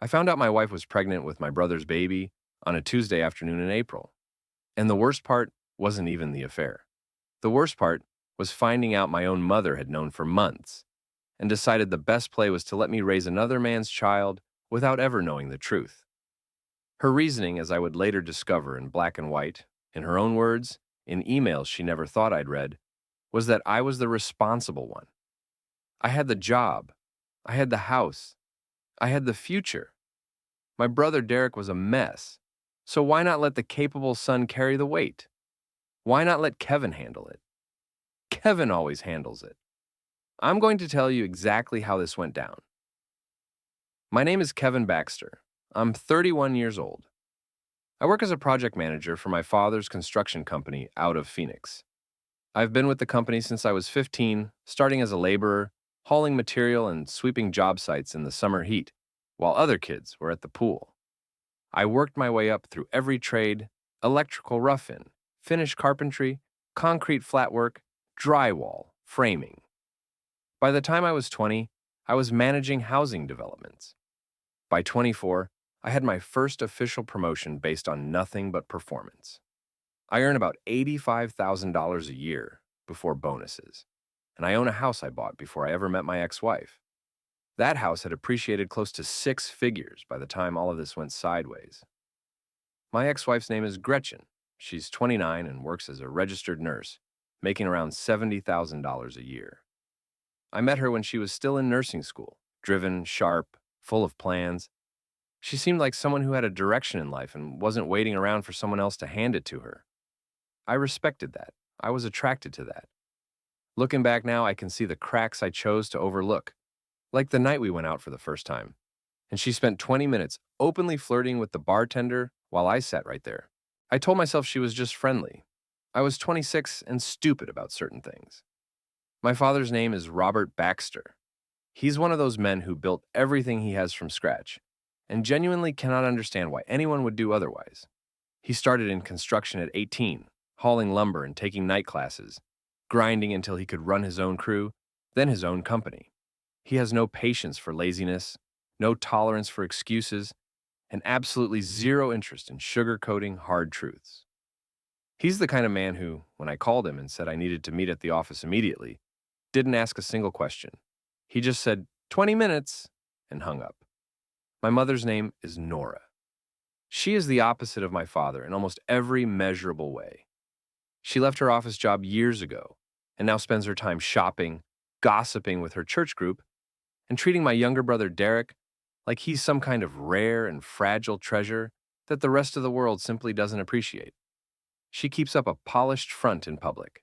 I found out my wife was pregnant with my brother's baby on a Tuesday afternoon in April. And the worst part wasn't even the affair. The worst part was finding out my own mother had known for months and decided the best play was to let me raise another man's child without ever knowing the truth. Her reasoning, as I would later discover in black and white, in her own words, in emails she never thought I'd read, was that I was the responsible one. I had the job. I had the house. I had the future. My brother Derek was a mess. So why not let the capable son carry the weight? Why not let Kevin handle it? Kevin always handles it. I'm going to tell you exactly how this went down. My name is Kevin Baxter. I'm 31 years old. I work as a project manager for my father's construction company out of Phoenix. I've been with the company since I was 15, starting as a laborer, hauling material and sweeping job sites in the summer heat, while other kids were at the pool. I worked my way up through every trade: electrical rough-in, finish carpentry, concrete flatwork, drywall, framing. By the time I was 20, I was managing housing developments. By 24, I had my first official promotion based on nothing but performance. I earn about $85,000 a year before bonuses, and I own a house I bought before I ever met my ex-wife. That house had appreciated close to six figures by the time all of this went sideways. My ex-wife's name is Gretchen. She's 29 and works as a registered nurse, making around $70,000 a year. I met her when she was still in nursing school, driven, sharp, full of plans. She seemed like someone who had a direction in life and wasn't waiting around for someone else to hand it to her. I respected that. I was attracted to that. Looking back now, I can see the cracks I chose to overlook, like the night we went out for the first time, and she spent 20 minutes openly flirting with the bartender while I sat right there. I told myself she was just friendly. I was 26 and stupid about certain things. My father's name is Robert Baxter. He's one of those men who built everything he has from scratch and genuinely cannot understand why anyone would do otherwise. He started in construction at 18, hauling lumber and taking night classes, grinding until he could run his own crew, then his own company. He has no patience for laziness, no tolerance for excuses, and absolutely zero interest in sugarcoating hard truths. He's the kind of man who, when I called him and said I needed to meet at the office immediately, didn't ask a single question. He just said, 20 minutes, and hung up. My mother's name is Nora. She is the opposite of my father in almost every measurable way. She left her office job years ago and now spends her time shopping, gossiping with her church group, and treating my younger brother Derek like he's some kind of rare and fragile treasure that the rest of the world simply doesn't appreciate. She keeps up a polished front in public.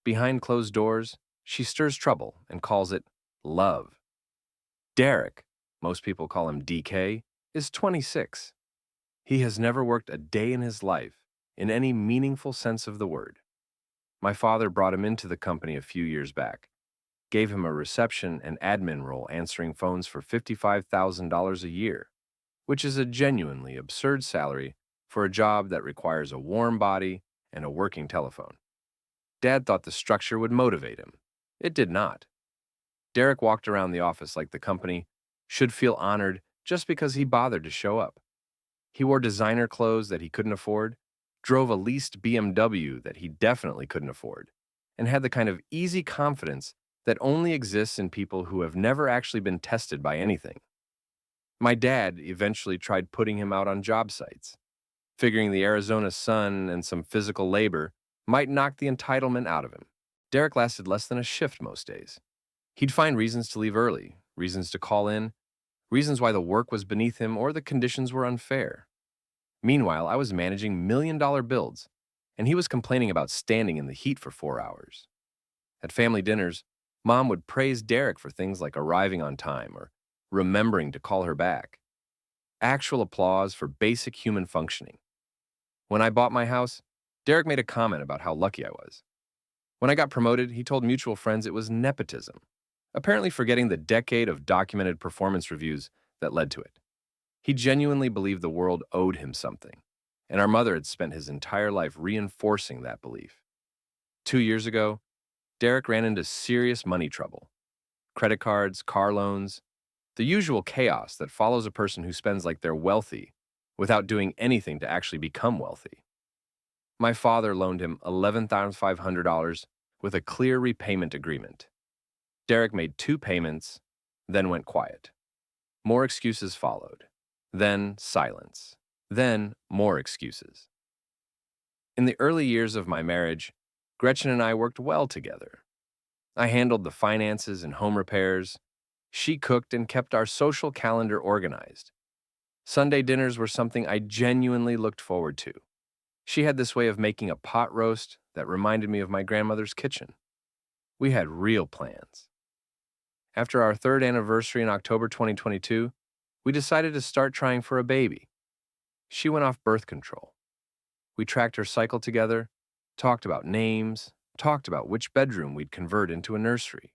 Behind closed doors, she stirs trouble and calls it love. Derek, most people call him DK, is 26. He has never worked a day in his life in any meaningful sense of the word. My father brought him into the company a few years back, gave him a reception and admin role answering phones for $55,000 a year, which is a genuinely absurd salary for a job that requires a warm body and a working telephone. Dad thought the structure would motivate him. It did not. Derek walked around the office like the company should feel honored just because he bothered to show up. He wore designer clothes that he couldn't afford, drove a leased BMW that he definitely couldn't afford, and had the kind of easy confidence that only exists in people who have never actually been tested by anything. My dad eventually tried putting him out on job sites, figuring the Arizona sun and some physical labor might knock the entitlement out of him. Derek lasted less than a shift most days. He'd find reasons to leave early, reasons to call in, reasons why the work was beneath him or the conditions were unfair. Meanwhile, I was managing million-dollar builds, and he was complaining about standing in the heat for 4 hours. At family dinners, Mom would praise Derek for things like arriving on time or remembering to call her back. Actual applause for basic human functioning. When I bought my house, Derek made a comment about how lucky I was. When I got promoted, he told mutual friends it was nepotism, apparently forgetting the decade of documented performance reviews that led to it. He genuinely believed the world owed him something, and our mother had spent his entire life reinforcing that belief. 2 years ago, Derek ran into serious money trouble. Credit cards, car loans, The usual chaos that follows a person who spends like they're wealthy without doing anything to actually become wealthy. My father loaned him $11,500 with a clear repayment agreement. Derek made 2 payments, then went quiet. More excuses followed. Then silence. Then more excuses. In the early years of my marriage, Gretchen and I worked well together. I handled the finances and home repairs. She cooked and kept our social calendar organized. Sunday dinners were something I genuinely looked forward to. She had this way of making a pot roast that reminded me of my grandmother's kitchen. We had real plans. After our third anniversary in October 2022, we decided to start trying for a baby. She went off birth control. We tracked her cycle together, talked about names, talked about which bedroom we'd convert into a nursery.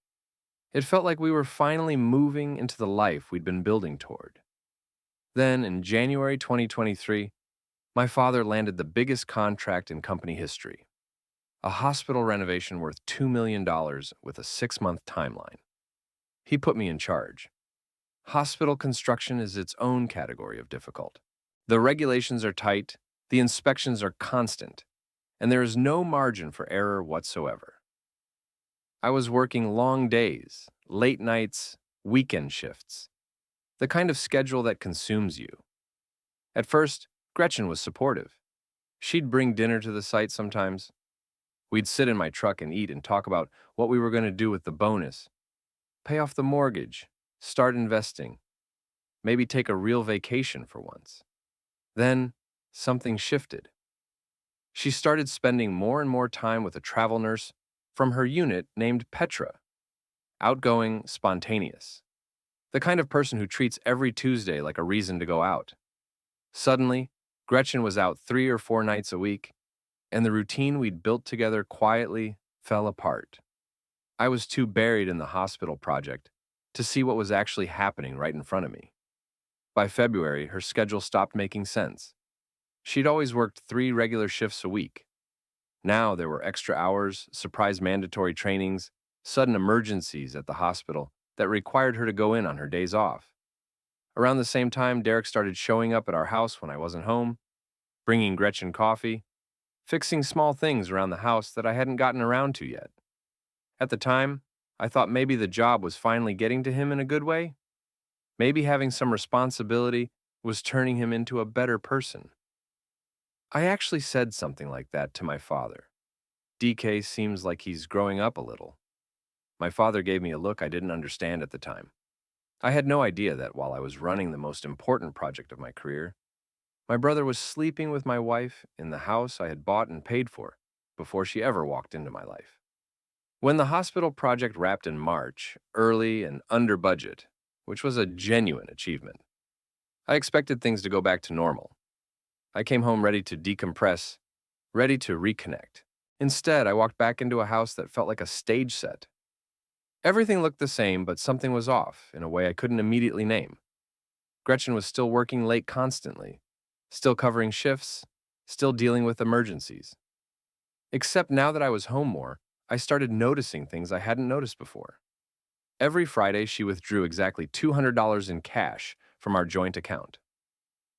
It felt like we were finally moving into the life we'd been building toward. Then, in January 2023, my father landed the biggest contract in company history, a hospital renovation worth $2 million with a 6-month timeline. He put me in charge. Hospital construction is its own category of difficult. The regulations are tight, the inspections are constant, and there is no margin for error whatsoever. I was working long days, late nights, weekend shifts, the kind of schedule that consumes you. At first, Gretchen was supportive. She'd bring dinner to the site sometimes. We'd sit in my truck and eat and talk about what we were going to do with the bonus, pay off the mortgage, start investing, maybe take a real vacation for once. Then, something shifted. She started spending more and more time with a travel nurse from her unit named Petra, outgoing, spontaneous, the kind of person who treats every Tuesday like a reason to go out. Suddenly, Gretchen was out 3 or 4 nights a week, and the routine we'd built together quietly fell apart. I was too buried in the hospital project to see what was actually happening right in front of me. By February, her schedule stopped making sense. She'd always worked 3 regular shifts a week. Now there were extra hours, surprise mandatory trainings, sudden emergencies at the hospital that required her to go in on her days off. Around the same time, Derek started showing up at our house when I wasn't home, bringing Gretchen coffee, fixing small things around the house that I hadn't gotten around to yet. At the time, I thought maybe the job was finally getting to him in a good way. Maybe having some responsibility was turning him into a better person. I actually said something like that to my father. DK seems like he's growing up a little. My father gave me a look I didn't understand at the time. I had no idea that while I was running the most important project of my career, my brother was sleeping with my wife in the house I had bought and paid for before she ever walked into my life. When the hospital project wrapped in March, early and under budget, which was a genuine achievement, I expected things to go back to normal. I came home ready to decompress, ready to reconnect. Instead, I walked back into a house that felt like a stage set. Everything looked the same, but something was off in a way I couldn't immediately name. Gretchen was still working late constantly, still covering shifts, still dealing with emergencies. Except now that I was home more, I started noticing things I hadn't noticed before. Every Friday, she withdrew exactly $200 in cash from our joint account.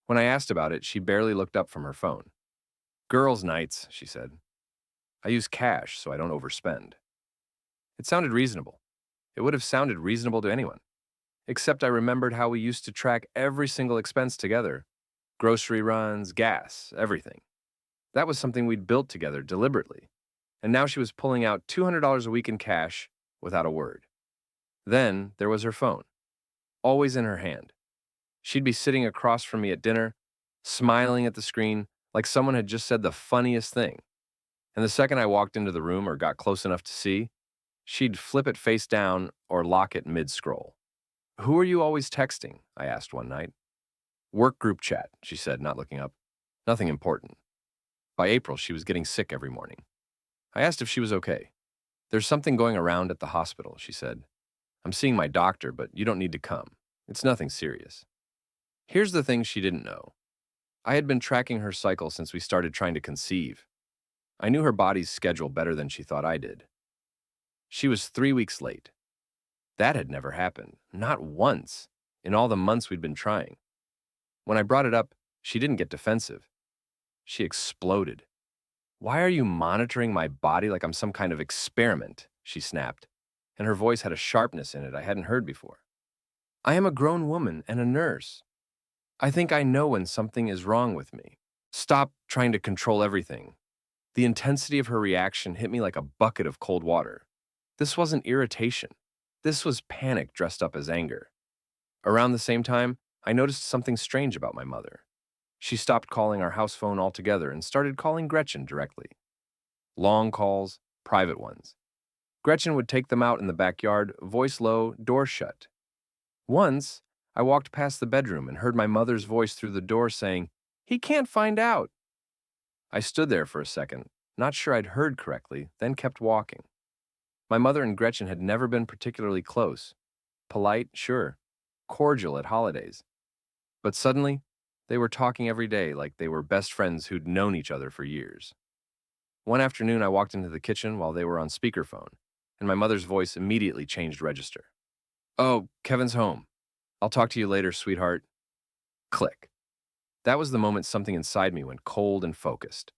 When I asked about it, she barely looked up from her phone. "Girls' nights," she said. "I use cash so I don't overspend." It sounded reasonable. It would have sounded reasonable to anyone. Except I remembered how we used to track every single expense together. Grocery runs, gas, everything. That was something we'd built together deliberately. And now she was pulling out $200 a week in cash without a word. Then there was her phone, always in her hand. She'd be sitting across from me at dinner, smiling at the screen like someone had just said the funniest thing. And the second I walked into the room or got close enough to see, she'd flip it face down or lock it mid-scroll. "Who are you always texting?" I asked one night. "Work group chat," she said, not looking up. "Nothing important." By April, she was getting sick every morning. I asked if she was okay. "There's something going around at the hospital," she said. "I'm seeing my doctor, but you don't need to come. It's nothing serious." Here's the thing she didn't know. I had been tracking her cycle since we started trying to conceive. I knew her body's schedule better than she thought I did. She was 3 weeks late. That had never happened, not once, in all the months we'd been trying. When I brought it up, she didn't get defensive. She exploded. "Why are you monitoring my body like I'm some kind of experiment?" she snapped, and her voice had a sharpness in it I hadn't heard before. "I am a grown woman and a nurse. I think I know when something is wrong with me. Stop trying to control everything." The intensity of her reaction hit me like a bucket of cold water. This wasn't irritation. This was panic dressed up as anger. Around the same time, I noticed something strange about my mother. She stopped calling our house phone altogether and started calling Gretchen directly. Long calls, private ones. Gretchen would take them out in the backyard, voice low, door shut. Once, I walked past the bedroom and heard my mother's voice through the door saying, "He can't find out." I stood there for a second, not sure I'd heard correctly, then kept walking. My mother and Gretchen had never been particularly close. Polite, sure. Cordial at holidays. But suddenly, they were talking every day like they were best friends who'd known each other for years. One afternoon, I walked into the kitchen while they were on speakerphone, and my mother's voice immediately changed register. "Oh, Kevin's home. I'll talk to you later, sweetheart." Click. That was the moment something inside me went cold and focused.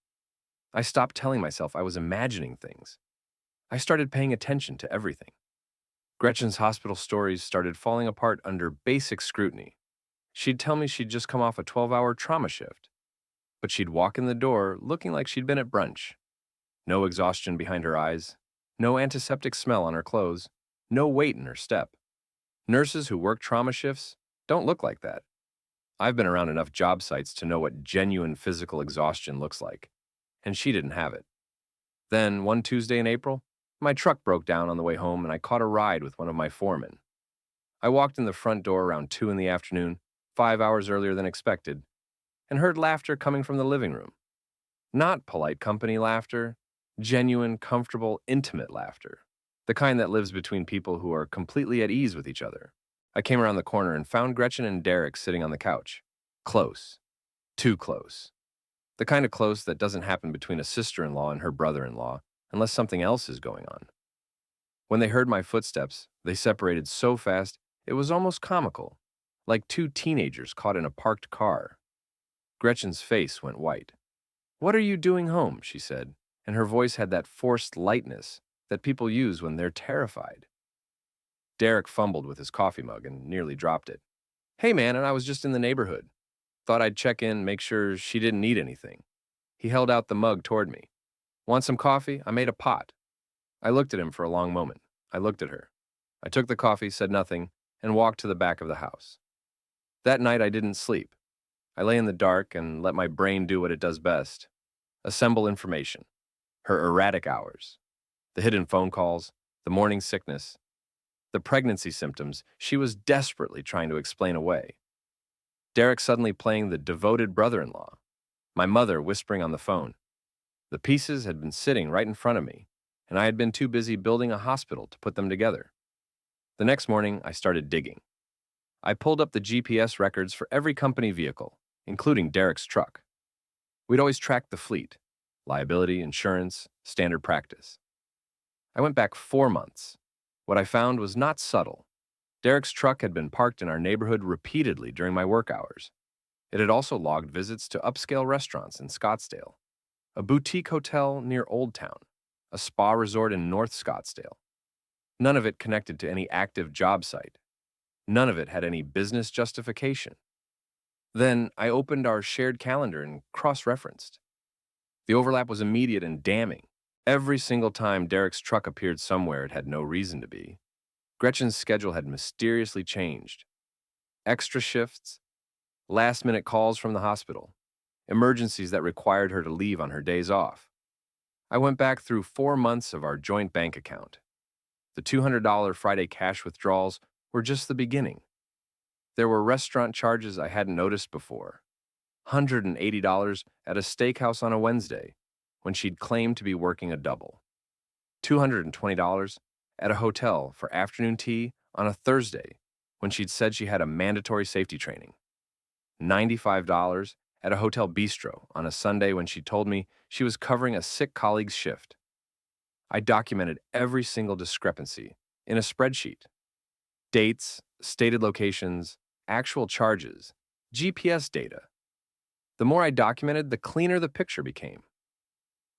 I stopped telling myself I was imagining things. I started paying attention to everything. Gretchen's hospital stories started falling apart under basic scrutiny. She'd tell me she'd just come off a 12-hour trauma shift, but she'd walk in the door looking like she'd been at brunch. No exhaustion behind her eyes, no antiseptic smell on her clothes, no weight in her step. Nurses who work trauma shifts don't look like that. I've been around enough job sites to know what genuine physical exhaustion looks like, and she didn't have it. Then, one Tuesday in April, my truck broke down on the way home and I caught a ride with one of my foremen. I walked in the front door around 2 in the afternoon, 5 hours earlier than expected, and heard laughter coming from the living room. Not polite company laughter, genuine, comfortable, intimate laughter. The kind that lives between people who are completely at ease with each other. I came around the corner and found Gretchen and Derek sitting on the couch. Close. Too close. The kind of close that doesn't happen between a sister-in-law and her brother-in-law unless something else is going on. When they heard my footsteps, they separated so fast it was almost comical, like two teenagers caught in a parked car. Gretchen's face went white. "What are you doing home?" she said, and her voice had that forced lightness that people use when they're terrified. Derek fumbled with his coffee mug and nearly dropped it. "Hey man, and I was just in the neighborhood. Thought I'd check in, make sure she didn't need anything." He held out the mug toward me. "Want some coffee? I made a pot." I looked at him for a long moment. I looked at her. I took the coffee, said nothing, and walked to the back of the house. That night I didn't sleep. I lay in the dark and let my brain do what it does best. Assemble information. Her erratic hours. The hidden phone calls. The morning sickness. The pregnancy symptoms she was desperately trying to explain away. Derek suddenly playing the devoted brother-in-law. My mother whispering on the phone. The pieces had been sitting right in front of me, and I had been too busy building a hospital to put them together. The next morning, I started digging. I pulled up the GPS records for every company vehicle, including Derek's truck. We'd always tracked the fleet, liability, insurance, standard practice. I went back 4 months. What I found was not subtle. Derek's truck had been parked in our neighborhood repeatedly during my work hours. It had also logged visits to upscale restaurants in Scottsdale, a boutique hotel near Old Town, a spa resort in North Scottsdale. None of it connected to any active job site. None of it had any business justification. Then I opened our shared calendar and cross-referenced. The overlap was immediate and damning. Every single time Derek's truck appeared somewhere it had no reason to be. Gretchen's schedule had mysteriously changed. Extra shifts, last-minute calls from the hospital, emergencies that required her to leave on her days off. I went back through 4 months of our joint bank account. The $200 Friday cash withdrawals were just the beginning. There were restaurant charges I hadn't noticed before. $180 at a steakhouse on a Wednesday, when she'd claimed to be working a double. $220 at a hotel for afternoon tea on a Thursday, when she'd said she had a mandatory safety training. $95 at a hotel bistro on a Sunday when she told me she was covering a sick colleague's shift. I documented every single discrepancy in a spreadsheet. Dates, stated locations, actual charges, GPS data. The more I documented, the cleaner the picture became.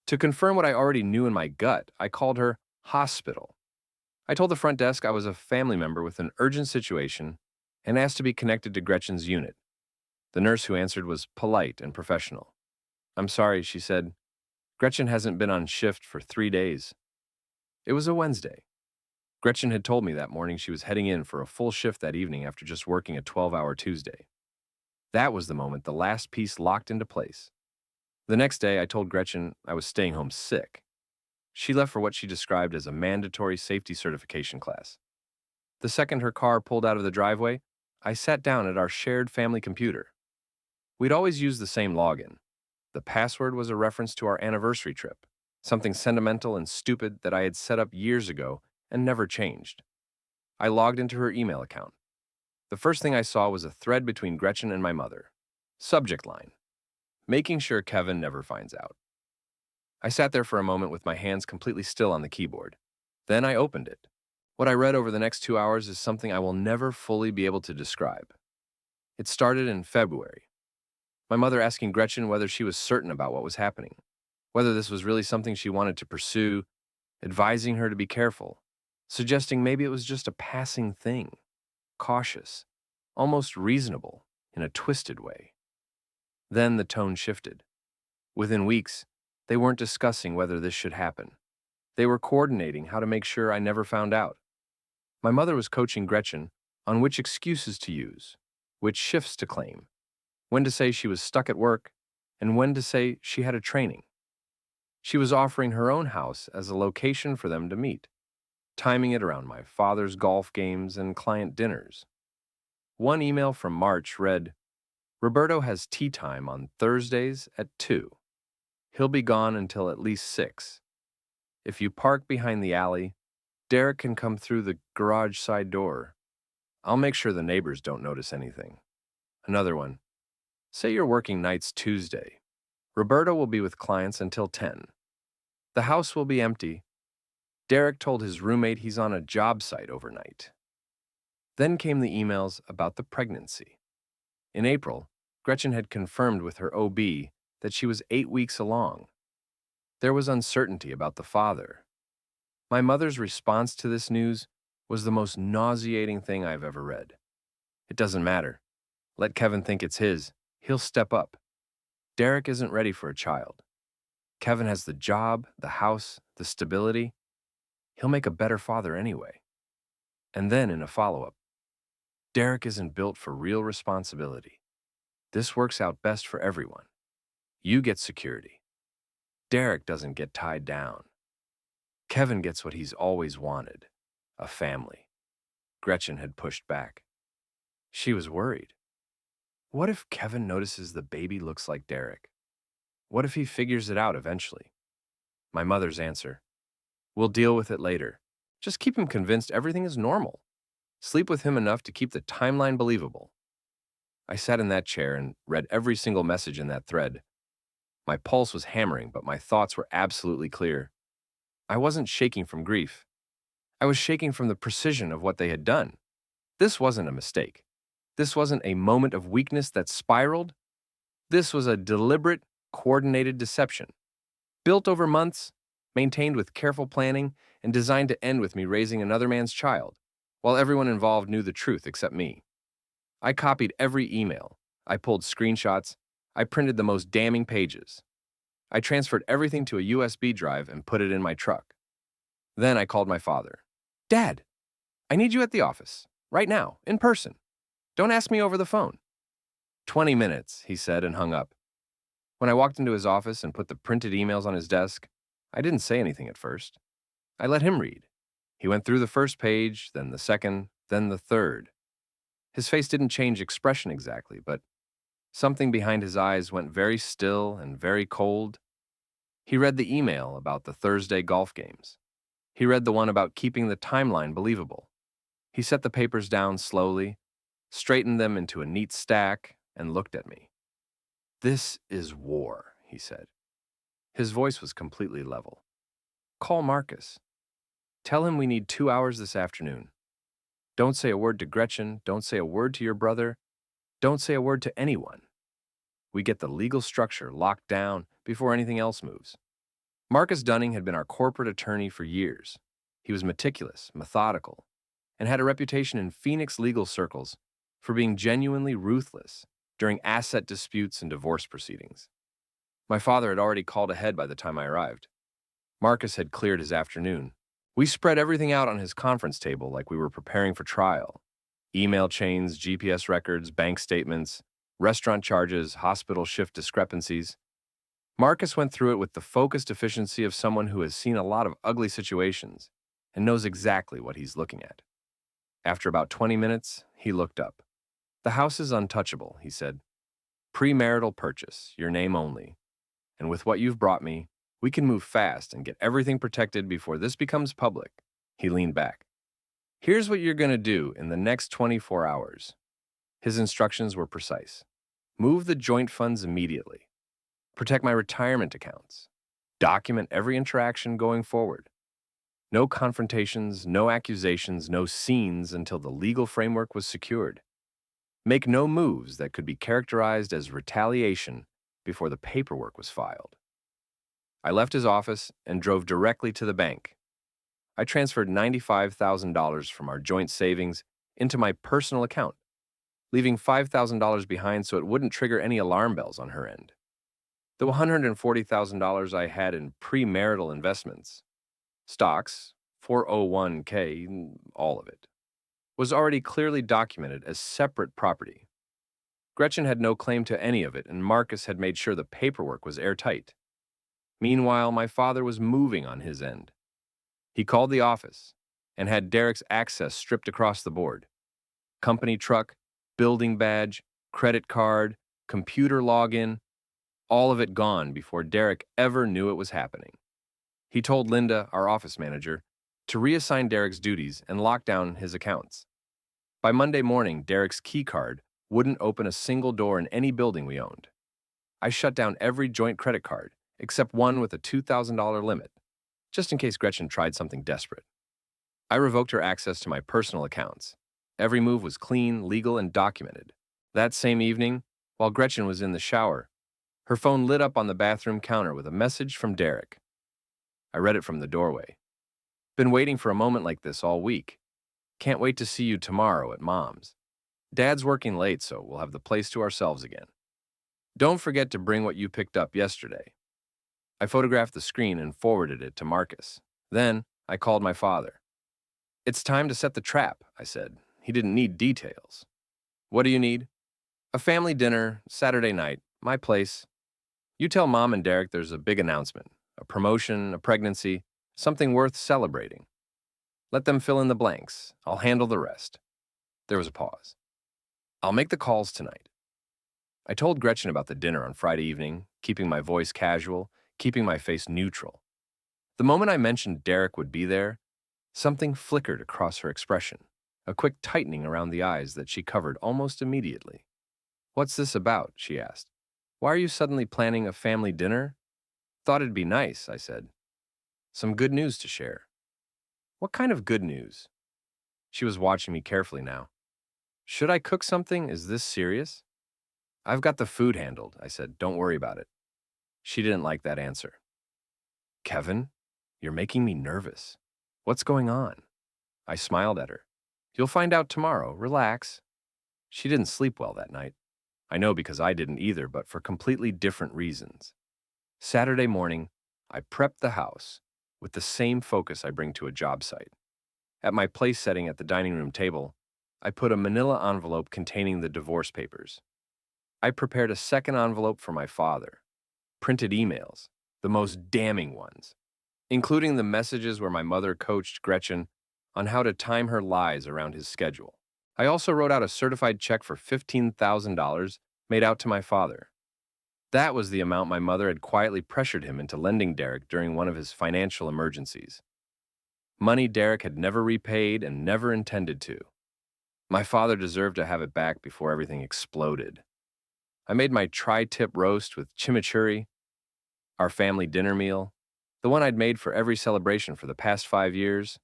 To confirm what I already knew in my gut, I called her hospital. I told the front desk I was a family member with an urgent situation and asked to be connected to Gretchen's unit. The nurse who answered was polite and professional. "I'm sorry," she said. "Gretchen hasn't been on shift for 3 days." It was a Wednesday. Gretchen had told me that morning she was heading in for a full shift that evening after just working a 12-hour Tuesday. That was the moment the last piece locked into place. The next day, I told Gretchen I was staying home sick. She left for what she described as a mandatory safety certification class. The second her car pulled out of the driveway, I sat down at our shared family computer. We'd always used the same login. The password was a reference to our anniversary trip, something sentimental and stupid that I had set up years ago and never changed. I logged into her email account. The first thing I saw was a thread between Gretchen and my mother. Subject line: making sure Kevin never finds out. I sat there for a moment with my hands completely still on the keyboard. Then I opened it. What I read over the next 2 hours is something I will never fully be able to describe. It started in February. My mother asking Gretchen whether she was certain about what was happening, whether this was really something she wanted to pursue, advising her to be careful, suggesting maybe it was just a passing thing, cautious, almost reasonable in a twisted way. Then the tone shifted. Within weeks, they weren't discussing whether this should happen. They were coordinating how to make sure I never found out. My mother was coaching Gretchen on which excuses to use, which shifts to claim, when to say she was stuck at work, and when to say she had a training. She was offering her own house as a location for them to meet, timing it around my father's golf games and client dinners. One email from March read, "Roberto has tea time on Thursdays at 2. He'll be gone until at least 6. If you park behind the alley, Derek can come through the garage side door. I'll make sure the neighbors don't notice anything." Another one. "Say you're working nights Tuesday. Roberto will be with clients until 10. The house will be empty. Derek told his roommate he's on a job site overnight." Then came the emails about the pregnancy. In April, Gretchen had confirmed with her OB that she was 8 weeks along. There was uncertainty about the father. My mother's response to this news was the most nauseating thing I've ever read. "It doesn't matter. Let Kevin think it's his. He'll step up. Derek isn't ready for a child. Kevin has the job, the house, the stability. He'll make a better father anyway." And then in a follow-up, "Derek isn't built for real responsibility. This works out best for everyone. You get security. Derek doesn't get tied down. Kevin gets what he's always wanted, a family." Gretchen had pushed back. She was worried. What if Kevin notices the baby looks like Derek? What if he figures it out eventually? My mother's answer: "We'll deal with it later. Just keep him convinced everything is normal. Sleep with him enough to keep the timeline believable." I sat in that chair and read every single message in that thread. My pulse was hammering, but my thoughts were absolutely clear. I wasn't shaking from grief. I was shaking from the precision of what they had done. This wasn't a mistake. This wasn't a moment of weakness that spiraled. This was a deliberate, coordinated deception, built over months, maintained with careful planning, and designed to end with me raising another man's child, while everyone involved knew the truth except me. I copied every email. I pulled screenshots. I printed the most damning pages. I transferred everything to a USB drive and put it in my truck. Then I called my father. "Dad, I need you at the office, right now, in person. Don't ask me over the phone." 20 minutes, he said and hung up. When I walked into his office and put the printed emails on his desk, I didn't say anything at first. I let him read. He went through the first page, then the second, then the third. His face didn't change expression exactly, but something behind his eyes went very still and very cold. He read the email about the Thursday golf games. He read the one about keeping the timeline believable. He set the papers down slowly, straightened them into a neat stack, and looked at me. "This is war," he said. His voice was completely level. "Call Marcus. Tell him we need 2 hours this afternoon. Don't say a word to Gretchen. Don't say a word to your brother. Don't say a word to anyone. We get the legal structure locked down before anything else moves. Marcus Dunning had been our corporate attorney for years. He was meticulous, methodical, and had a reputation in Phoenix legal circles for being genuinely ruthless during asset disputes and divorce proceedings. My father had already called ahead by the time I arrived. Marcus had cleared his afternoon. We spread everything out on his conference table like we were preparing for trial. Email chains, GPS records, bank statements, restaurant charges, hospital shift discrepancies. Marcus went through it with the focused efficiency of someone who has seen a lot of ugly situations and knows exactly what he's looking at. After about 20 minutes, he looked up. "The house is untouchable," he said. "Premarital purchase, your name only. And with what you've brought me, we can move fast and get everything protected before this becomes public." He leaned back. "Here's what you're going to do in the next 24 hours. His instructions were precise. Move the joint funds immediately. Protect my retirement accounts. Document every interaction going forward. No confrontations, no accusations, no scenes until the legal framework was secured. Make no moves that could be characterized as retaliation before the paperwork was filed." I left his office and drove directly to the bank. I transferred $95,000 from our joint savings into my personal account, leaving $5,000 behind so it wouldn't trigger any alarm bells on her end. The $140,000 I had in premarital investments, stocks, 401k, all of it, was already clearly documented as separate property. Gretchen had no claim to any of it, and Marcus had made sure the paperwork was airtight. Meanwhile, my father was moving on his end. He called the office and had Derek's access stripped across the board. Company truck, building badge, credit card, computer login, all of it gone before Derek ever knew it was happening. He told Linda, our office manager, to reassign Derek's duties and lock down his accounts. By Monday morning, Derek's key card wouldn't open a single door in any building we owned. I shut down every joint credit card, except one with a $2,000 limit, just in case Gretchen tried something desperate. I revoked her access to my personal accounts. Every move was clean, legal, and documented. That same evening, while Gretchen was in the shower, her phone lit up on the bathroom counter with a message from Derek. I read it from the doorway. "Been waiting for a moment like this all week. Can't wait to see you tomorrow at Mom's. Dad's working late, so we'll have the place to ourselves again. Don't forget to bring what you picked up yesterday." I photographed the screen and forwarded it to Marcus. Then I called my father. "It's time to set the trap," I said. He didn't need details. "What do you need?" "A family dinner, Saturday night, my place. You tell Mom and Derek there's a big announcement, a promotion, a pregnancy, something worth celebrating. Let them fill in the blanks. I'll handle the rest." There was a pause. "I'll make the calls tonight." I told Gretchen about the dinner on Friday evening, keeping my voice casual, keeping my face neutral. The moment I mentioned Derek would be there, something flickered across her expression, a quick tightening around the eyes that she covered almost immediately. "What's this about?" she asked. "Why are you suddenly planning a family dinner?" "Thought it'd be nice," I said. "Some good news to share." "What kind of good news?" She was watching me carefully now. "Should I cook something? Is this serious?" "I've got the food handled," I said. "Don't worry about it." She didn't like that answer. "Kevin, you're making me nervous. What's going on?" I smiled at her. "You'll find out tomorrow. Relax." She didn't sleep well that night. I know because I didn't either, but for completely different reasons. Saturday morning, I prepped the house with the same focus I bring to a job site. At my place setting at the dining room table, I put a manila envelope containing the divorce papers. I prepared a second envelope for my father. Printed emails, the most damning ones, including the messages where my mother coached Gretchen on how to time her lies around his schedule. I also wrote out a certified check for $15,000 made out to my father. That was the amount my mother had quietly pressured him into lending Derek during one of his financial emergencies. Money Derek had never repaid and never intended to. My father deserved to have it back before everything exploded. I made my tri-tip roast with chimichurri, our family dinner meal, the one I'd made for every celebration for the past 5 years.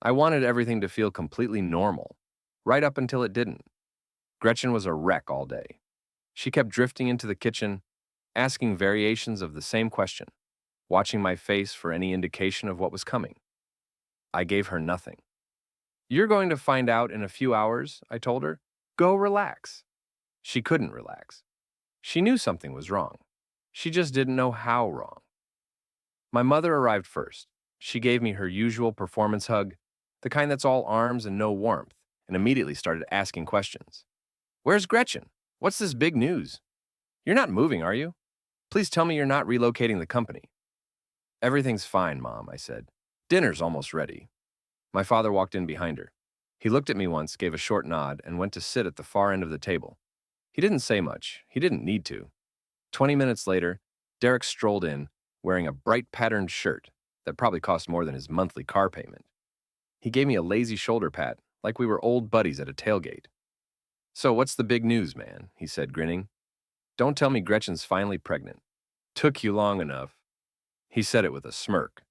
I wanted everything to feel completely normal, right up until it didn't. Gretchen was a wreck all day. She kept drifting into the kitchen, asking variations of the same question, watching my face for any indication of what was coming. I gave her nothing. "You're going to find out in a few hours," I told her. "Go relax." She couldn't relax. She knew something was wrong. She just didn't know how wrong. My mother arrived first. She gave me her usual performance hug, the kind that's all arms and no warmth, and immediately started asking questions. "Where's Gretchen? What's this big news? You're not moving, are you? Please tell me you're not relocating the company." "Everything's fine, Mom," I said. "Dinner's almost ready." My father walked in behind her. He looked at me once, gave a short nod, and went to sit at the far end of the table. He didn't say much. He didn't need to. 20 minutes later, Derek strolled in, wearing a bright patterned shirt that probably cost more than his monthly car payment. He gave me a lazy shoulder pat, like we were old buddies at a tailgate. "So what's the big news, man?" he said, grinning. "Don't tell me Gretchen's finally pregnant. Took you long enough." He said it with a smirk,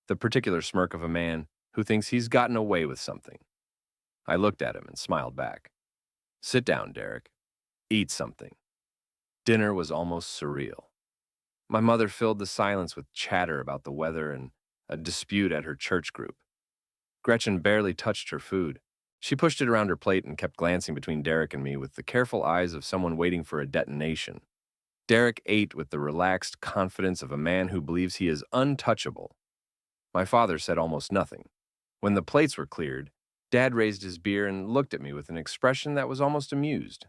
the particular smirk of a man who thinks he's gotten away with something. I looked at him and smiled back. "Sit down, Derek. Eat something." Dinner was almost surreal. My mother filled the silence with chatter about the weather and a dispute at her church group. Gretchen barely touched her food. She pushed it around her plate and kept glancing between Derek and me with the careful eyes of someone waiting for a detonation. Derek ate with the relaxed confidence of a man who believes he is untouchable. My father said almost nothing. When the plates were cleared, Dad raised his beer and looked at me with an expression that was almost amused.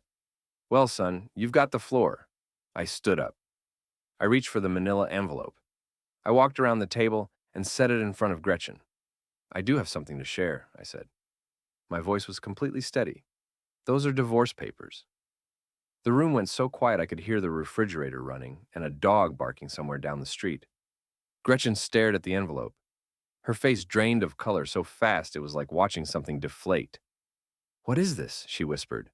"Well, son, you've got the floor." I stood up. I reached for the manila envelope. I walked around the table and set it in front of Gretchen. "I do have something to share," I said. My voice was completely steady. "Those are divorce papers." The room went so quiet I could hear the refrigerator running and a dog barking somewhere down the street. Gretchen stared at the envelope. Her face drained of color so fast it was like watching something deflate. "What is this?" she whispered.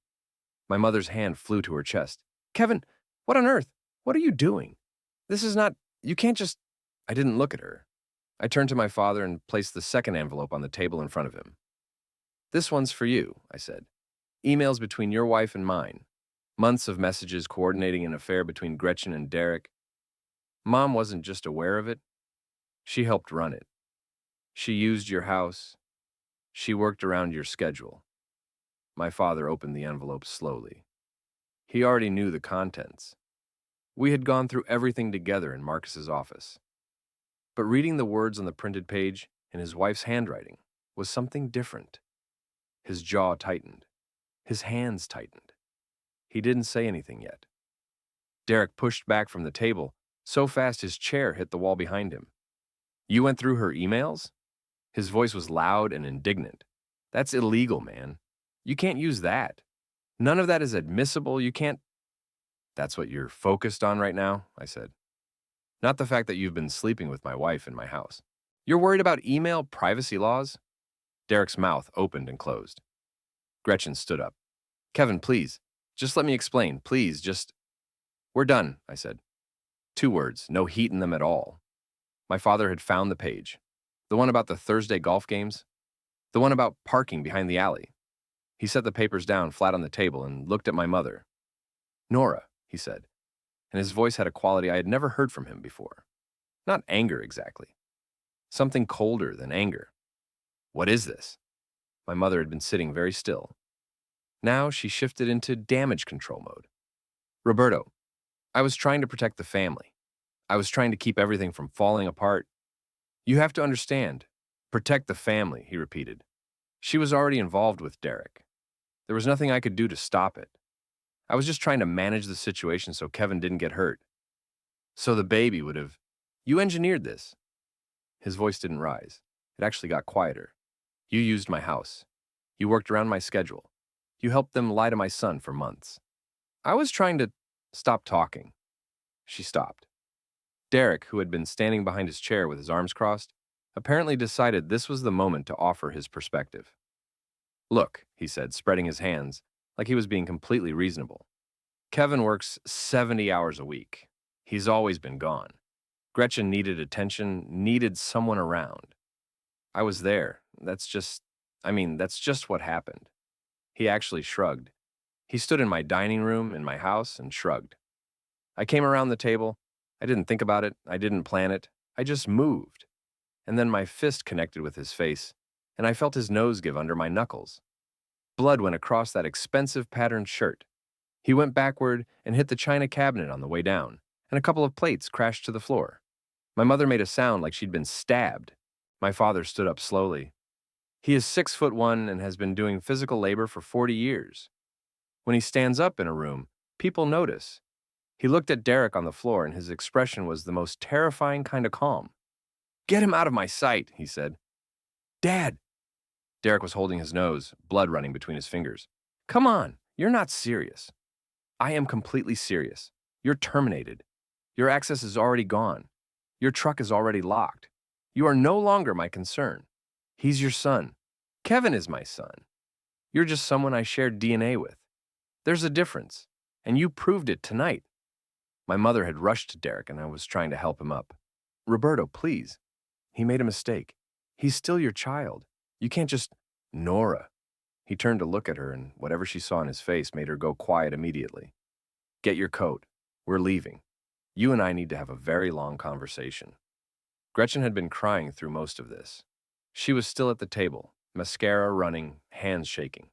My mother's hand flew to her chest. "Kevin, what on earth? What are you doing? This is not, you can't just—" I didn't look at her. I turned to my father and placed the second envelope on the table in front of him. "This one's for you," I said. "Emails between your wife and mine. Months of messages coordinating an affair between Gretchen and Derek. Mom wasn't just aware of it. She helped run it. She used your house. She worked around your schedule." My father opened the envelope slowly. He already knew the contents. We had gone through everything together in Marcus's office. But reading the words on the printed page in his wife's handwriting was something different. His jaw tightened. His hands tightened. He didn't say anything yet. Derek pushed back from the table so fast his chair hit the wall behind him. "You went through her emails?" His voice was loud and indignant. "That's illegal, man. You can't use that. None of that is admissible. You can't—" "That's what you're focused on right now," I said. "Not the fact that you've been sleeping with my wife in my house. You're worried about email privacy laws?" Derek's mouth opened and closed. Gretchen stood up. "Kevin, please, just let me explain. Please, just—" "We're done," I said. 2 words, no heat in them at all. My father had found the page. The one about the Thursday golf games. The one about parking behind the alley. He set the papers down flat on the table and looked at my mother. "Nora," he said, and his voice had a quality I had never heard from him before. Not anger exactly. Something colder than anger. "What is this?" My mother had been sitting very still. Now she shifted into damage control mode. "Roberto, I was trying to protect the family. I was trying to keep everything from falling apart. You have to understand. Protect the family," he repeated. "She was already involved with Derek. There was nothing I could do to stop it. I was just trying to manage the situation so Kevin didn't get hurt. So the baby would have— You engineered this." His voice didn't rise. It actually got quieter. "You used my house. You worked around my schedule. You helped them lie to my son for months. I was trying to—" "Stop talking." She stopped. Derek, who had been standing behind his chair with his arms crossed, apparently decided this was the moment to offer his perspective. "Look," he said, spreading his hands like he was being completely reasonable. "Kevin works 70 hours a week. He's always been gone. Gretchen needed attention, needed someone around. I was there, That's just what happened." He actually shrugged. He stood in my dining room in my house and shrugged. I came around the table. I didn't think about it. I didn't plan it. I just moved. And then my fist connected with his face, and I felt his nose give under my knuckles. Blood went across that expensive patterned shirt. He went backward and hit the china cabinet on the way down, and a couple of plates crashed to the floor. My mother made a sound like she'd been stabbed. My father stood up slowly. He is 6'1" and has been doing physical labor for 40 years. When he stands up in a room, people notice. He looked at Derek on the floor, and his expression was the most terrifying kind of calm. "Get him out of my sight," he said. "Dad!" Derek was holding his nose, blood running between his fingers. "Come on, you're not serious." "I am completely serious. You're terminated. Your access is already gone. Your truck is already locked. You are no longer my concern. He's your son. Kevin is my son. You're just someone I shared DNA with. There's a difference, and you proved it tonight." My mother had rushed to Derek, and I was trying to help him up. "Roberto, please. He made a mistake. He's still your child. You can't just—" "Nora." He turned to look at her, and whatever she saw in his face made her go quiet immediately. "Get your coat. We're leaving. You and I need to have a very long conversation." Gretchen had been crying through most of this. She was still at the table, mascara running, hands shaking.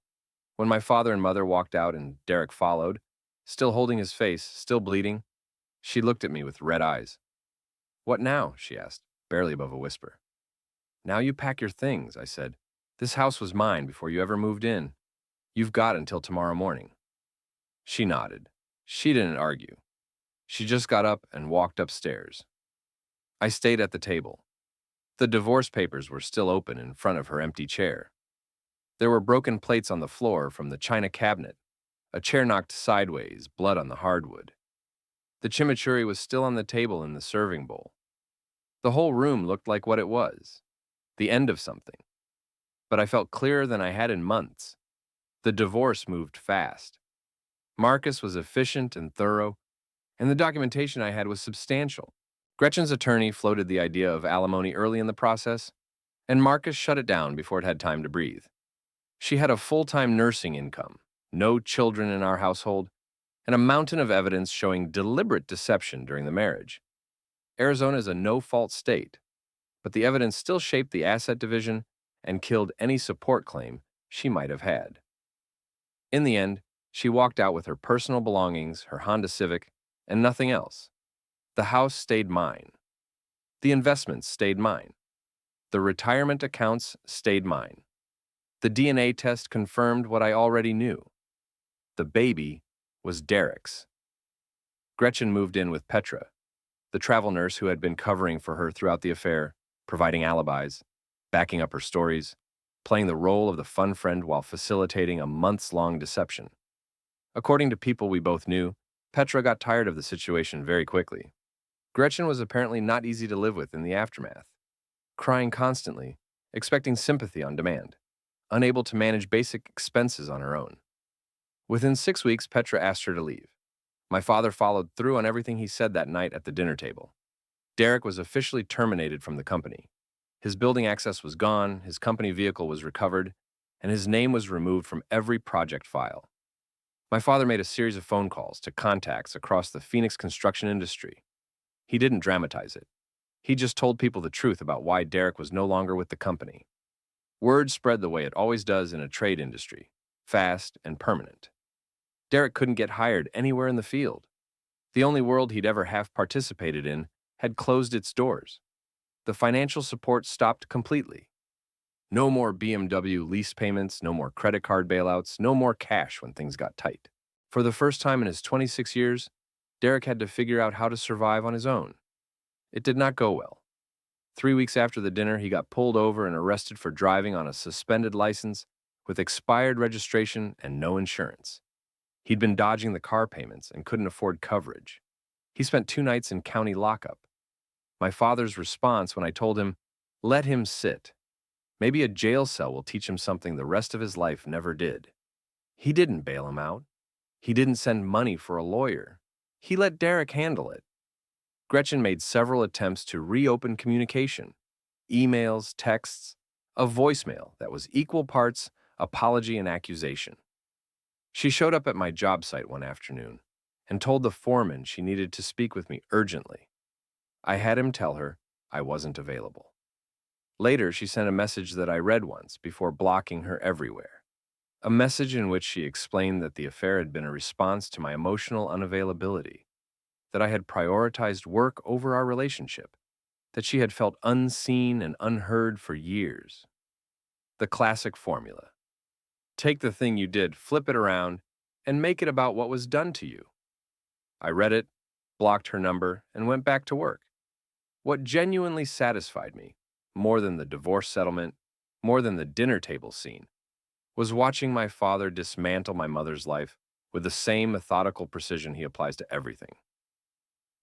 When my father and mother walked out and Derek followed, still holding his face, still bleeding, she looked at me with red eyes. "What now?" she asked, barely above a whisper. "Now you pack your things," I said. "This house was mine before you ever moved in. You've got until tomorrow morning." She nodded. She didn't argue. She just got up and walked upstairs. I stayed at the table. The divorce papers were still open in front of her empty chair. There were broken plates on the floor from the china cabinet, a chair knocked sideways, blood on the hardwood. The chimichurri was still on the table in the serving bowl. The whole room looked like what it was, the end of something. But I felt clearer than I had in months. The divorce moved fast. Marcus was efficient and thorough, and the documentation I had was substantial. Gretchen's attorney floated the idea of alimony early in the process, and Marcus shut it down before it had time to breathe. She had a full-time nursing income, no children in our household, and a mountain of evidence showing deliberate deception during the marriage. Arizona is a no-fault state, but the evidence still shaped the asset division and killed any support claim she might have had. In the end, she walked out with her personal belongings, her Honda Civic, and nothing else. The house stayed mine. The investments stayed mine. The retirement accounts stayed mine. The DNA test confirmed what I already knew. The baby was Derek's. Gretchen moved in with Petra, the travel nurse who had been covering for her throughout the affair, providing alibis, backing up her stories, playing the role of the fun friend while facilitating a months-long deception. According to people we both knew, Petra got tired of the situation very quickly. Gretchen was apparently not easy to live with in the aftermath, crying constantly, expecting sympathy on demand, unable to manage basic expenses on her own. Within 6 weeks, Petra asked her to leave. My father followed through on everything he said that night at the dinner table. Derek was officially terminated from the company. His building access was gone, his company vehicle was recovered, and his name was removed from every project file. My father made a series of phone calls to contacts across the Phoenix construction industry. He didn't dramatize it. He just told people the truth about why Derek was no longer with the company. Word spread the way it always does in a trade industry, fast and permanent. Derek couldn't get hired anywhere in the field. The only world he'd ever half participated in had closed its doors. The financial support stopped completely. No more BMW lease payments, no more credit card bailouts, no more cash when things got tight. For the first time in his 26 years, Derek had to figure out how to survive on his own. It did not go well. 3 weeks after the dinner, he got pulled over and arrested for driving on a suspended license with expired registration and no insurance. He'd been dodging the car payments and couldn't afford coverage. He spent 2 nights in county lockup. My father's response when I told him, "Let him sit. Maybe a jail cell will teach him something the rest of his life never did." He didn't bail him out. He didn't send money for a lawyer. He let Derek handle it. Gretchen made several attempts to reopen communication. Emails, texts, A voicemail that was equal parts apology and accusation. She showed up at my job site one afternoon and told the foreman she needed to speak with me urgently. I had him tell her I wasn't available. Later, she sent a message that I read once before blocking her everywhere. A message in which she explained that the affair had been a response to my emotional unavailability, that I had prioritized work over our relationship, that she had felt unseen and unheard for years. The classic formula. Take the thing you did, flip it around, and make it about what was done to you. I read it, blocked her number, and went back to work. What genuinely satisfied me, more than the divorce settlement, more than the dinner table scene, was watching my father dismantle my mother's life with the same methodical precision he applies to everything.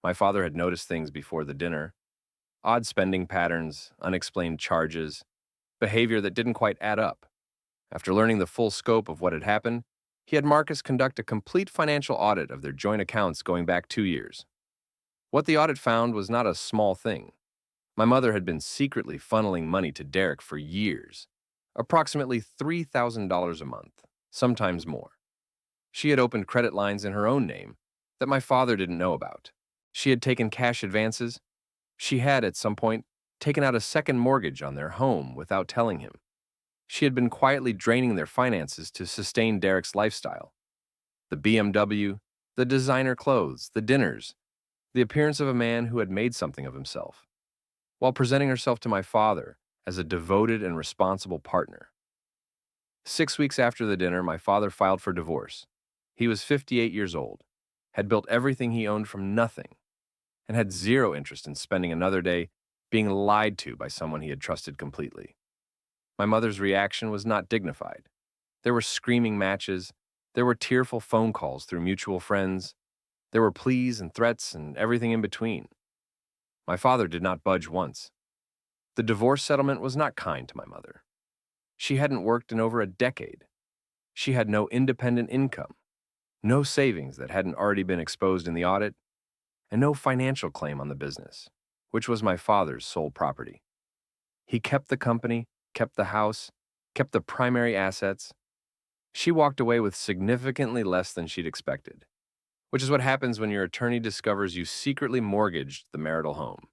My father had noticed things before the dinner: odd spending patterns, unexplained charges, behavior that didn't quite add up. After learning the full scope of what had happened, he had Marcus conduct a complete financial audit of their joint accounts going back 2 years. What the audit found was not a small thing. My mother had been secretly funneling money to Derek for years, approximately $3,000 a month, sometimes more. She had opened credit lines in her own name that my father didn't know about. She had taken cash advances. She had, at some point, taken out a second mortgage on their home without telling him. She had been quietly draining their finances to sustain Derek's lifestyle. The BMW, the designer clothes, the dinners, the appearance of a man who had made something of himself, while presenting herself to my father as a devoted and responsible partner. 6 weeks after the dinner, my father filed for divorce. He was 58 years old, had built everything he owned from nothing, and had zero interest in spending another day being lied to by someone he had trusted completely. My mother's reaction was not dignified. There were screaming matches, there were tearful phone calls through mutual friends, there were pleas and threats and everything in between. My father did not budge once. The divorce settlement was not kind to my mother. She hadn't worked in over a decade. She had no independent income, no savings that hadn't already been exposed in the audit, and no financial claim on the business, which was my father's sole property. He kept the company, kept the house, kept the primary assets. She walked away with significantly less than she'd expected, which is what happens when your attorney discovers you secretly mortgaged the marital home.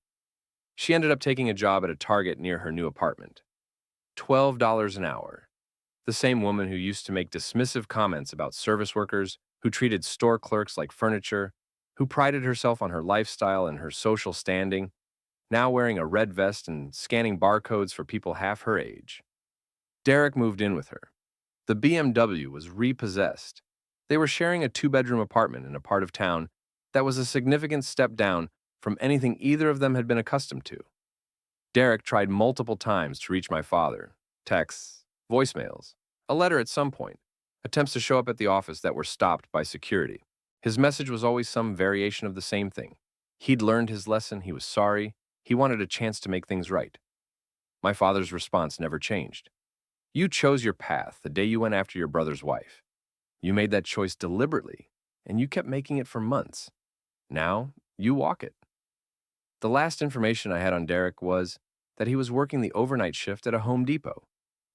She ended up taking a job at a Target near her new apartment. $12 an hour. The same woman who used to make dismissive comments about service workers, who treated store clerks like furniture, who prided herself on her lifestyle and her social standing, now wearing a red vest and scanning barcodes for people half her age. Derek moved in with her. The BMW was repossessed. They were sharing a 2-bedroom apartment in a part of town that was a significant step down from anything either of them had been accustomed to. Derek tried multiple times to reach my father: texts, voicemails, a letter at some point, attempts to show up at the office that were stopped by security. His message was always some variation of the same thing. He'd learned his lesson, he was sorry, he wanted a chance to make things right. My father's response never changed. You chose your path the day you went after your brother's wife. You made that choice deliberately, and you kept making it for months. Now, you walk it. The last information I had on Derek was that he was working the overnight shift at a Home Depot,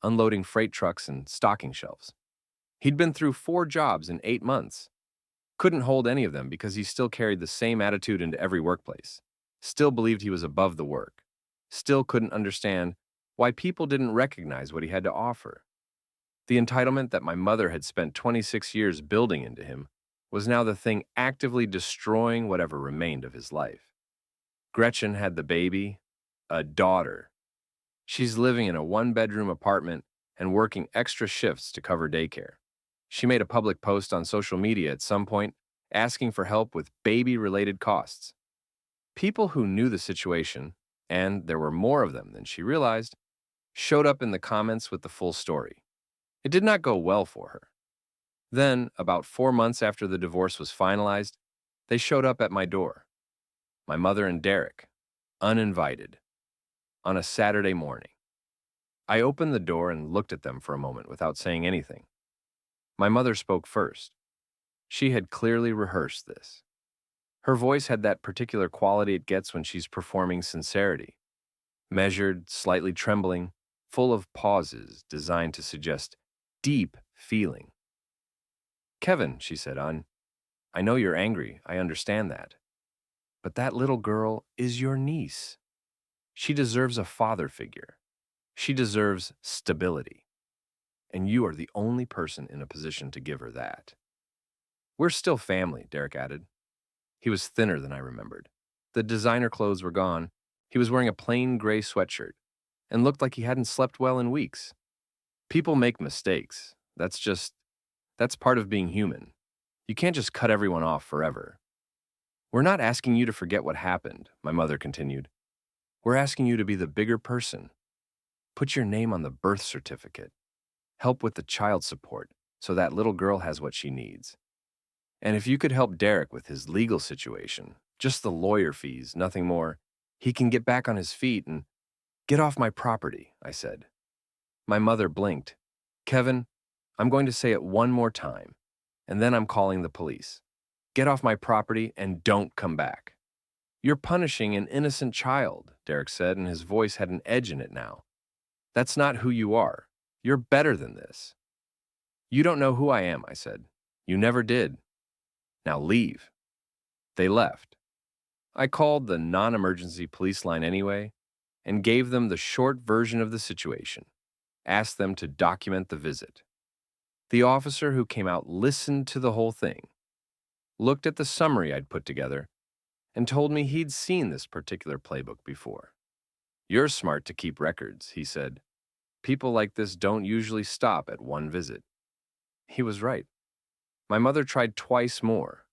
unloading freight trucks and stocking shelves. He'd been through 4 jobs in 8 months. Couldn't hold any of them because he still carried the same attitude into every workplace. Still believed he was above the work. Still couldn't understand why people didn't recognize what he had to offer. The entitlement that my mother had spent 26 years building into him was now the thing actively destroying whatever remained of his life. Gretchen had the baby, a daughter. She's living in a 1-bedroom apartment and working extra shifts to cover daycare. She made a public post on social media at some point asking for help with baby-related costs. People who knew the situation, and there were more of them than she realized, showed up in the comments with the full story. It did not go well for her. Then, about 4 months after the divorce was finalized, they showed up at my door. My mother and Derek, uninvited, on a Saturday morning. I opened the door and looked at them for a moment without saying anything. My mother spoke first. She had clearly rehearsed this. Her voice had that particular quality it gets when she's performing sincerity. Measured, slightly trembling, full of pauses designed to suggest deep feeling. "Kevin," she said, I know you're angry. I understand that. But that little girl is your niece. She deserves a father figure. She deserves stability. And you are the only person in a position to give her that." "We're still family," Derek added. He was thinner than I remembered. The designer clothes were gone. He was wearing a plain gray sweatshirt and looked like he hadn't slept well in weeks. "People make mistakes. That's part of being human. You can't just cut everyone off forever." "We're not asking you to forget what happened," my mother continued. "We're asking you to be the bigger person. Put your name on the birth certificate. Help with the child support so that little girl has what she needs. And if you could help Derek with his legal situation, just the lawyer fees, nothing more, he can get back on his feet and get off my property," I said. My mother blinked. "Kevin, I'm going to say it one more time, and then I'm calling the police. Get off my property and don't come back." "You're punishing an innocent child," Derek said, and his voice had an edge in it now. "That's not who you are. You're better than this." "You don't know who I am," I said. "You never did. Now leave." They left. I called the non-emergency police line anyway and gave them the short version of the situation, asked them to document the visit. The officer who came out listened to the whole thing, looked at the summary I'd put together, and told me he'd seen this particular playbook before. "You're smart to keep records," he said. "People like this don't usually stop at one visit." He was right. My mother tried twice more,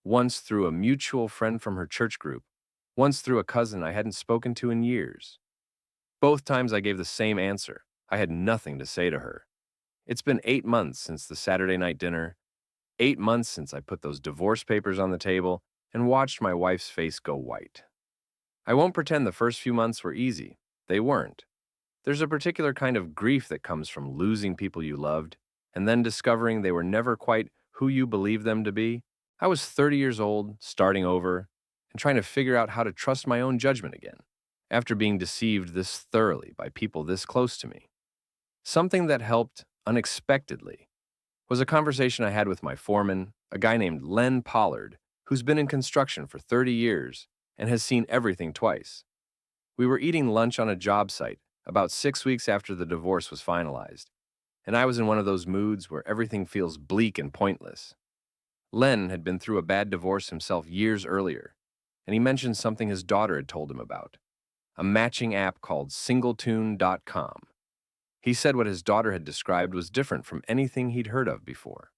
once through a mutual friend from her church group, once through a cousin I hadn't spoken to in years. Both times I gave the same answer. I had nothing to say to her. It's been 8 months since the Saturday night dinner, 8 months since I put those divorce papers on the table and watched my wife's face go white. I won't pretend the first few months were easy. They weren't. There's a particular kind of grief that comes from losing people you loved and then discovering they were never quite who you believed them to be. I was 30 years old, starting over, and trying to figure out how to trust my own judgment again, after being deceived this thoroughly by people this close to me. Something that helped unexpectedly was a conversation I had with my foreman, a guy named Len Pollard, who's been in construction for 30 years and has seen everything twice. We were eating lunch on a job site about 6 weeks after the divorce was finalized, and I was in one of those moods where everything feels bleak and pointless. Len had been through a bad divorce himself years earlier, and he mentioned something his daughter had told him about, a matching app called singletune.com. He said what his daughter had described was different from anything he'd heard of before.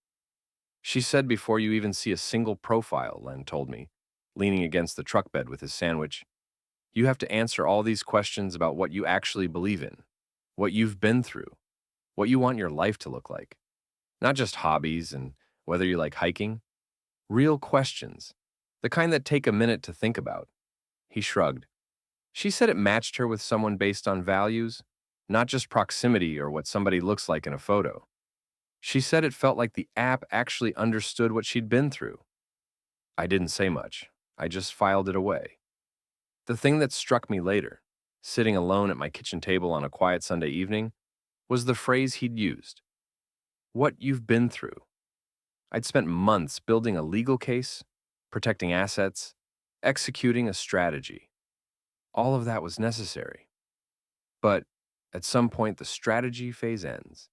"She said before you even see a single profile," Len told me, leaning against the truck bed with his sandwich, "you have to answer all these questions about what you actually believe in, what you've been through, what you want your life to look like. Not just hobbies and whether you like hiking. Real questions, the kind that take a minute to think about." He shrugged. "She said it matched her with someone based on values, not just proximity or what somebody looks like in a photo. She said it felt like the app actually understood what she'd been through." I didn't say much. I just filed it away. The thing that struck me later, sitting alone at my kitchen table on a quiet Sunday evening, was the phrase he'd used. What you've been through. I'd spent months building a legal case, protecting assets, executing a strategy. All of that was necessary. But at some point, the strategy phase ends,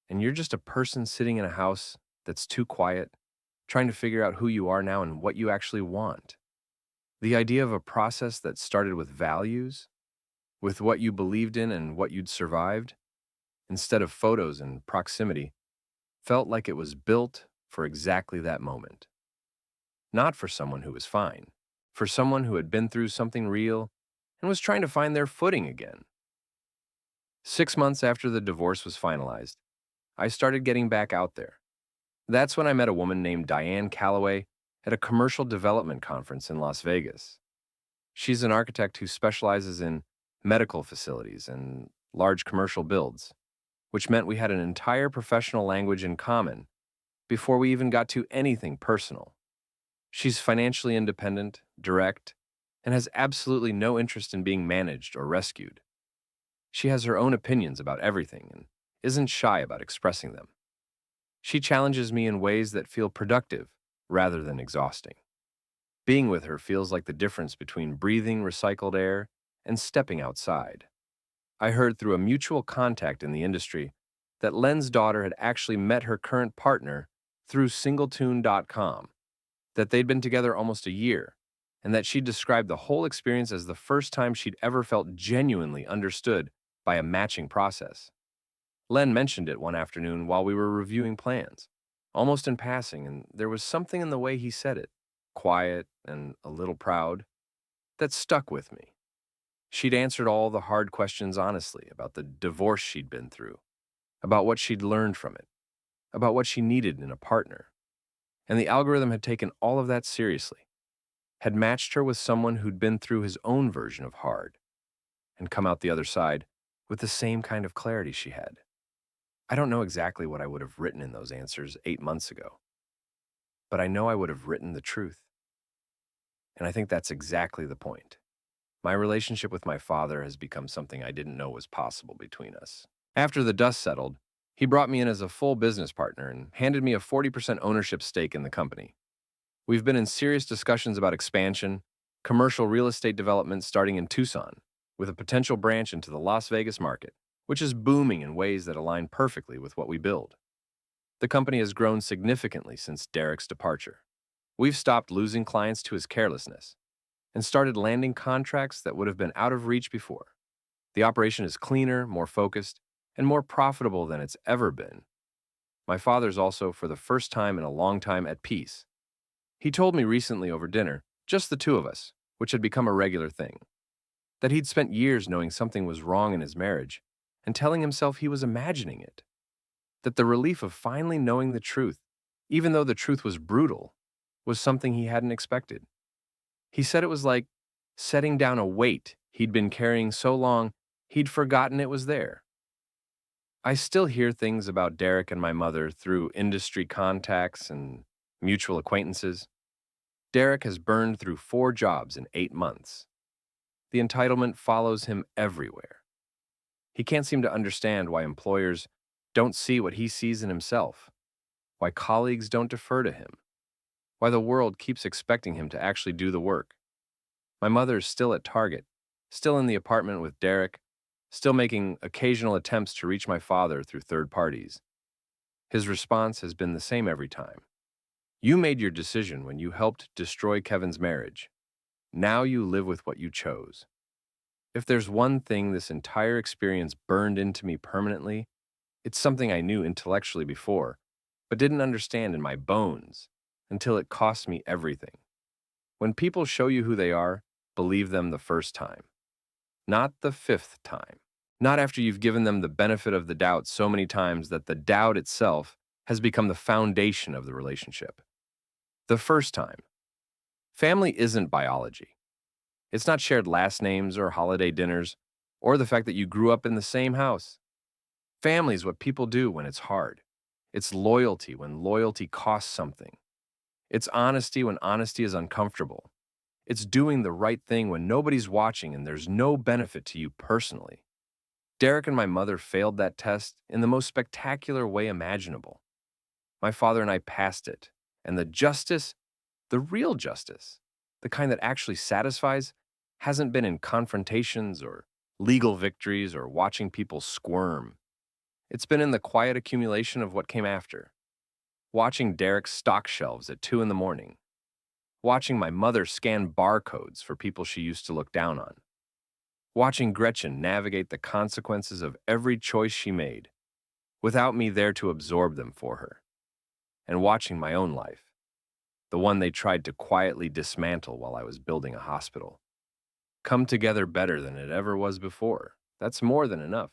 and you're just a person sitting in a house that's too quiet, trying to figure out who you are now and what you actually want. The idea of a process that started with values, with what you believed in and what you'd survived, instead of photos and proximity, felt like it was built for exactly that moment. Not for someone who was fine, for someone who had been through something real and was trying to find their footing again. 6 months after the divorce was finalized, I started getting back out there. That's when I met a woman named Diane Calloway at a commercial development conference in Las Vegas. She's an architect who specializes in medical facilities and large commercial builds, which meant we had an entire professional language in common before we even got to anything personal. She's financially independent, direct, and has absolutely no interest in being managed or rescued. She has her own opinions about everything and isn't shy about expressing them. She challenges me in ways that feel productive rather than exhausting. Being with her feels like the difference between breathing recycled air and stepping outside. I heard through a mutual contact in the industry that Len's daughter had actually met her current partner through singletune.com, that they'd been together almost a year, and that she described the whole experience as the first time she'd ever felt genuinely understood by a matching process. Len mentioned it one afternoon while we were reviewing plans, almost in passing, and there was something in the way he said it, quiet and a little proud, that stuck with me. She'd answered all the hard questions honestly about the divorce she'd been through, about what she'd learned from it, about what she needed in a partner. And the algorithm had taken all of that seriously, had matched her with someone who'd been through his own version of hard, and come out the other side with the same kind of clarity she had. I don't know exactly what I would have written in those answers 8 months ago, but I know I would have written the truth. And I think that's exactly the point. My relationship with my father has become something I didn't know was possible between us. After the dust settled, he brought me in as a full business partner and handed me a 40% ownership stake in the company. We've been in serious discussions about expansion, commercial real estate development starting in Tucson, with a potential branch into the Las Vegas market, which is booming in ways that align perfectly with what we build. The company has grown significantly since Derek's departure. We've stopped losing clients to his carelessness and started landing contracts that would have been out of reach before. The operation is cleaner, more focused, and more profitable than it's ever been. My father's also, for the first time in a long time, at peace. He told me recently over dinner, just the two of us, which had become a regular thing, that he'd spent years knowing something was wrong in his marriage and telling himself he was imagining it. That the relief of finally knowing the truth, even though the truth was brutal, was something he hadn't expected. He said it was like setting down a weight he'd been carrying so long he'd forgotten it was there. I still hear things about Derek and my mother through industry contacts and mutual acquaintances. Derek has burned through 4 jobs in 8 months. The entitlement follows him everywhere. He can't seem to understand why employers don't see what he sees in himself, why colleagues don't defer to him, why the world keeps expecting him to actually do the work. My mother is still at Target, still in the apartment with Derek, still making occasional attempts to reach my father through third parties. His response has been the same every time. You made your decision when you helped destroy Kevin's marriage. Now you live with what you chose. If there's one thing this entire experience burned into me permanently, it's something I knew intellectually before, but didn't understand in my bones until it cost me everything. When people show you who they are, believe them the first time, not the 5th time. Not after you've given them the benefit of the doubt so many times that the doubt itself has become the foundation of the relationship. The first time. Family isn't biology. It's not shared last names or holiday dinners, or the fact that you grew up in the same house. Family is what people do when it's hard. It's loyalty when loyalty costs something. It's honesty when honesty is uncomfortable. It's doing the right thing when nobody's watching and there's no benefit to you personally. Derek and my mother failed that test in the most spectacular way imaginable. My father and I passed it, and the justice, the real justice, the kind that actually satisfies, hasn't been in confrontations or legal victories or watching people squirm. It's been in the quiet accumulation of what came after. Watching Derek stock shelves at 2 in the morning. Watching my mother scan barcodes for people she used to look down on. Watching Gretchen navigate the consequences of every choice she made, without me there to absorb them for her. And watching my own life, the one they tried to quietly dismantle while I was building a hospital, come together better than it ever was before. That's more than enough.